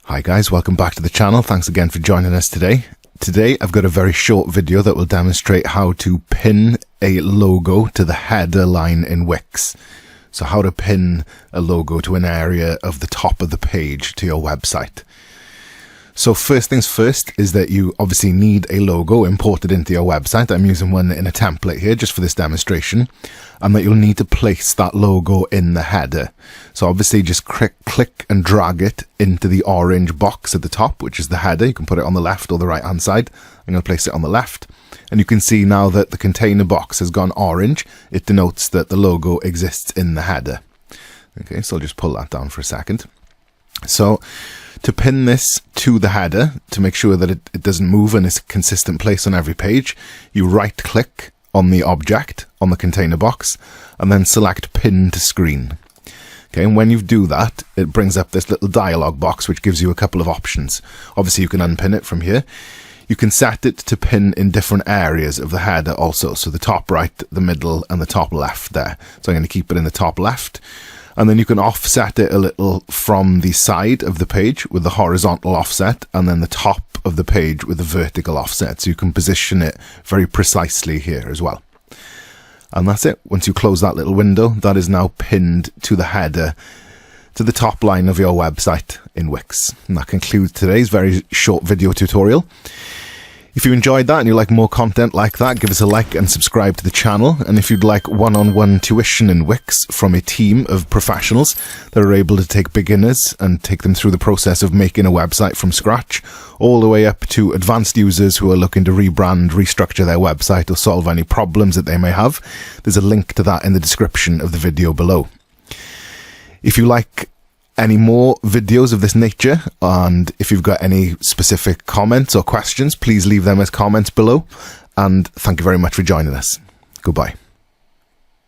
Hi guys, welcome back to the channel. Thanks again for joining us today. Today I've got a very short video that will demonstrate how to pin a logo to the header line in Wix. So how to pin a logo to an area of the top of the page to your website. So first things first is that you obviously need a logo imported into your website. I'm using one in a template here just for this demonstration, and that you'll need to place that logo in the header. So obviously just click and drag it into the orange box at the top, which is the header. You can put it on the left or the right hand side. I'm going to place it on the left, and you can see now that the container box has gone orange. It denotes that the logo exists in the header. Okay, so I'll just pull that down for a second. So to pin this to the header, to make sure that it doesn't move and is a consistent place on every page, you right click on the object on the container box and then select pin to screen. Okay, and when you do that, it brings up this little dialog box which gives you a couple of options. Obviously you can unpin it from here. You can set it to pin in different areas of the header also, so the top right, the middle and the top left there. So I'm going to keep it in the top left. And then you can offset it a little from the side of the page with the horizontal offset, and then the top of the page with the vertical offset. So you can position it very precisely here as well. And that's it. Once you close that little window, that is now pinned to the header, to the top line of your website in Wix. And that concludes today's very short video tutorial. If you enjoyed that and you like more content like that, give us a like and subscribe to the channel. And if you'd like one-on-one tuition in Wix from a team of professionals that are able to take beginners and take them through the process of making a website from scratch, all the way up to advanced users who are looking to rebrand, restructure their website or solve any problems that they may have, there's a link to that in the description of the video below. If you like any more videos of this nature, and if you've got any specific comments or questions, please leave them as comments below. And thank you very much for joining us. Goodbye.